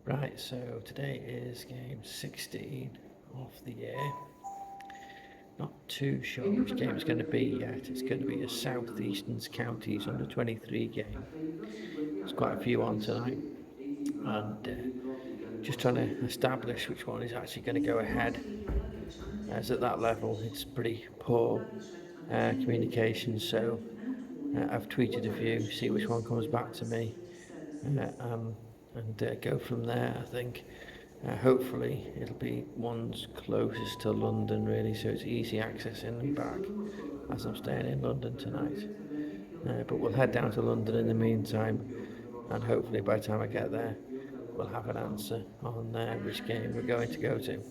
Right, so today is game 16 of the year. Not too sure which game it's going to be yet. It's going to be a Southeastern Counties under 23 game. There's quite a few on tonight, and just trying to establish which one is actually going to go ahead. As at that level, it's pretty poor communication. So I've tweeted a few, see which one comes back to me, and go from there. I think. Hopefully it'll be ones closest to London really, so it's easy access in and back as I'm staying in London tonight. But we'll head down to London in the meantime, and hopefully by the time I get there we'll have an answer on which game we're going to go to.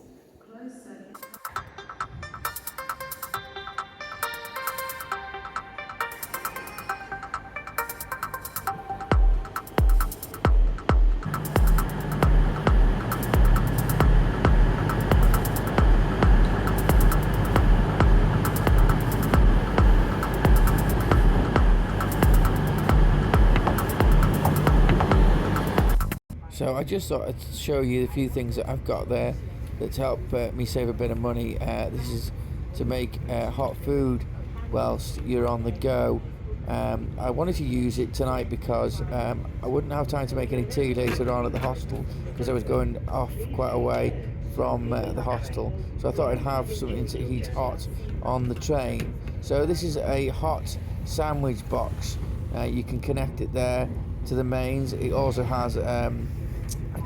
So I just thought I'd show you a few things that I've got there that help me save a bit of money. This is to make hot food whilst you're on the go. I wanted to use it tonight because I wouldn't have time to make any tea later on at the hostel because I was going off quite a way from the hostel. So I thought I'd have something to heat hot on the train. So this is a hot sandwich box. You can connect it there to the mains. It also has a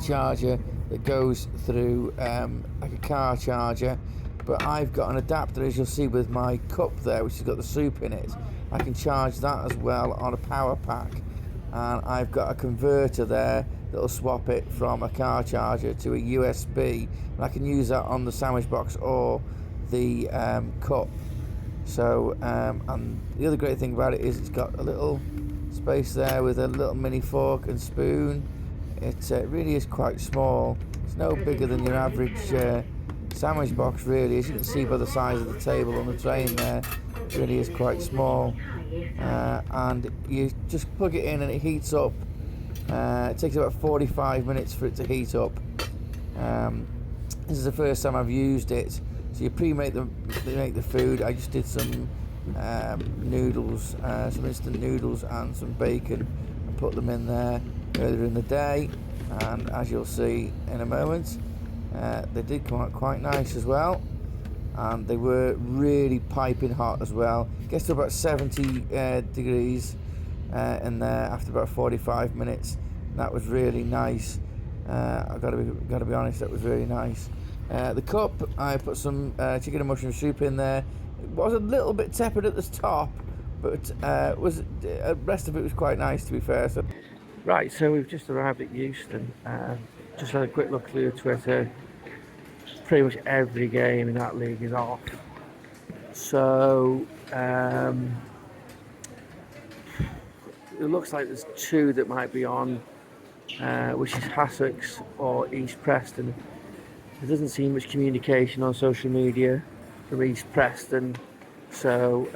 charger that goes through like a car charger, but I've got an adapter, as you'll see, with my cup there, which has got the soup in it. I can charge that as well on a power pack, and I've got a converter there that'll swap it from a car charger to a USB, and I can use that on the sandwich box or the cup. So and the other great thing about it is it's got a little space there with a little mini fork and spoon. It really is quite small. It's no bigger than your average sandwich box really. As you can see by the size of the table on the train there, it really is quite small. And you just plug it in and it heats up. It takes about 45 minutes for it to heat up. This is the first time I've used it. So you pre-make the food. I just did some noodles, some instant noodles and some bacon, and put them in there earlier in the day, and as you'll see in a moment, they did come out quite nice as well, and they were really piping hot as well. Gets to about 70 degrees in there after about 45 minutes. That was really nice. I've got to be honest, that was really nice. The cup, I put some chicken and mushroom soup in there. It was a little bit tepid at the top, but the rest of it was quite nice, to be fair. So, right, so we've just arrived at Euston. Just had a quick look through Twitter. Pretty much every game in that league is off. So it looks like there's two that might be on, which is Hassocks or East Preston. There doesn't seem much communication on social media from East Preston, so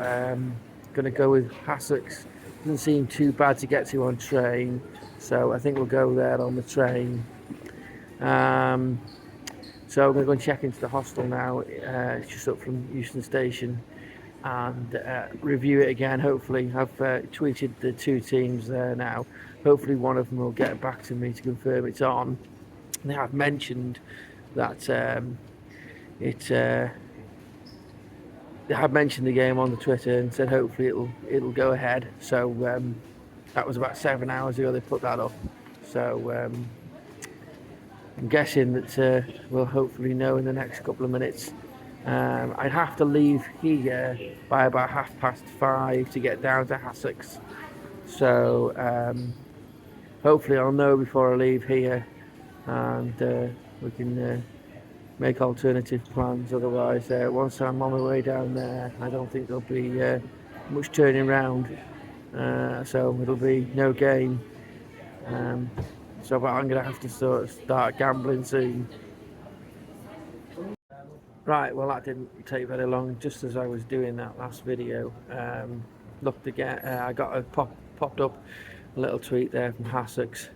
going to go with Hassocks. Doesn't seem too bad to get to on train, so I think we'll go there on the train. So I'm going to go and check into the hostel now. It's just up from Euston Station, and review it again. Hopefully, I've tweeted the two teams there now. Hopefully one of them will get back to me to confirm it's on. They have mentioned that they have mentioned the game on the Twitter and said hopefully it'll go ahead. So that was about 7 hours ago they put that up. So I'm guessing that we'll hopefully know in the next couple of minutes. I'd have to leave here by about 5:30 to get down to Hassocks. So hopefully I'll know before I leave here, and we can make alternative plans. Otherwise, once I'm on my way down there, I don't think there'll be much turning around. So it'll be no game. So I'm going to have to sort of start gambling soon. Right, well that didn't take very long. Just as I was doing that last video, looked again. I got popped up a little tweet there from Hassocks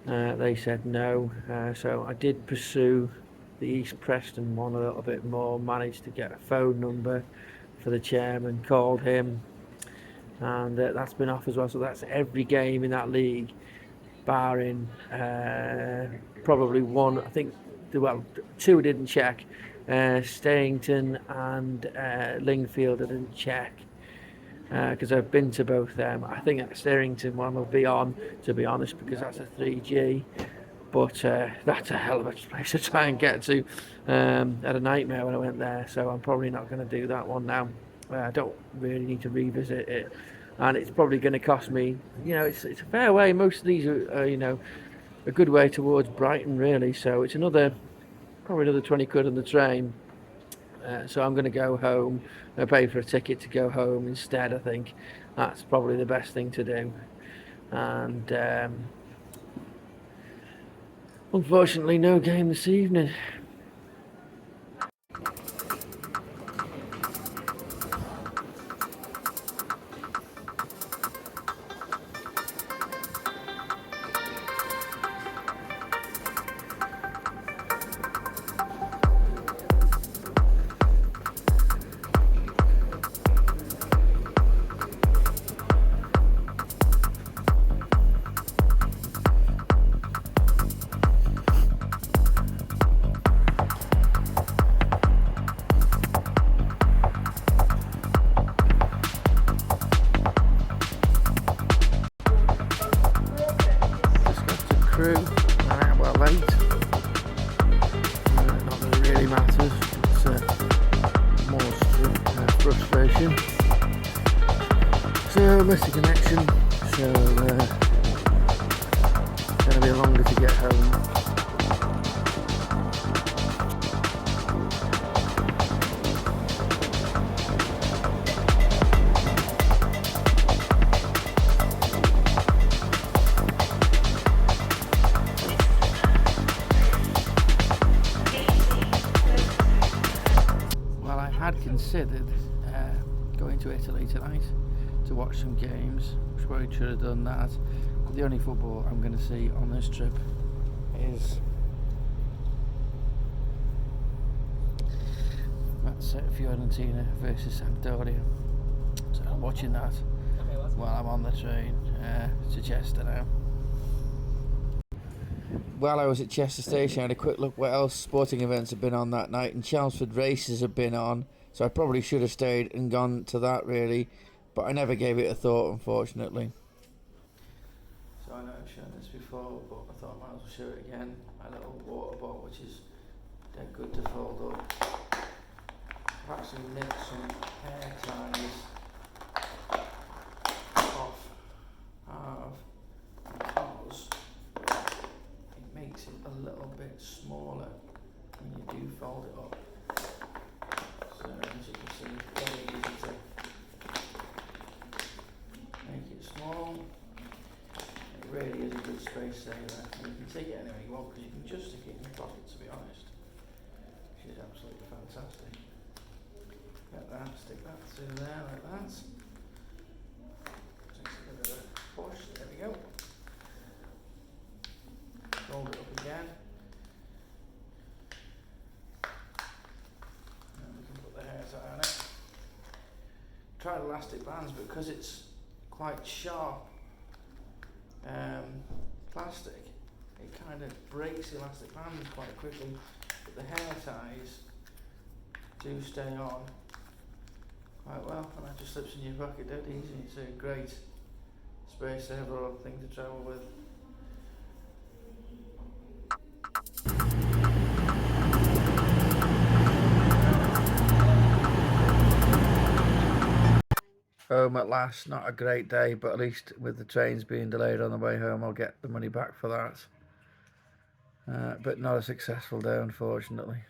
They said no, so I did pursue the East Preston one a little bit more, managed to get a phone number for the chairman, called him, and that's been off as well. So that's every game in that league, barring probably one. I think, well, two didn't check. Starrington and Lingfield I didn't check, because I've been to both them. I think that Starrington one will be on, to be honest, because that's a 3G. But that's a hell of a place to try and get to. I had a nightmare when I went there, so I'm probably not going to do that one now. I don't really need to revisit it, and it's probably going to cost me. It's a fair way. Most of these are a good way towards Brighton, really. So it's probably another 20 quid on the train. So I'm going to go home. I pay for a ticket to go home instead. I think that's probably the best thing to do. And unfortunately, no game this evening. Crew, well, late. Not that it really matters. It's more frustration. So missed a connection. So it's going to be longer to get home. Had considered going to Italy tonight to watch some games. Probably should have done that. But the only football I'm going to see on this trip is Fiorentina versus Sampdoria. So I'm watching that while I'm on the train to Chester now. While I was at Chester Station, I had a quick look what else sporting events have been on that night, and Chelmsford races have been on, so I probably should have stayed and gone to that really, but I never gave it a thought, unfortunately. So I know I've shown this before, but I thought I might as well show it again. My little water bottle, which is dead good to fold up. I've actually nicked some hair ties off because it makes it a little bit smaller when you do fold it up. So as you can see, very easy to make it small. It really is a good space saver. And you can take it anywhere you want because you can just stick it in your pocket, to be honest, which is absolutely fantastic. Get that, stick that through there like that. Takes a bit of a push, there we go. Fold it up again. And we can put the hair tie on it. Tried elastic bands, but because it's quite sharp plastic, it kind of breaks the elastic bands quite quickly, but the hair ties do stay on quite well, and that just slips in your pocket dead easy. It's a great space saver or thing to travel with. Home at last. Not a great day, but at least with the trains being delayed on the way home, I'll get the money back for that. But not a successful day, unfortunately.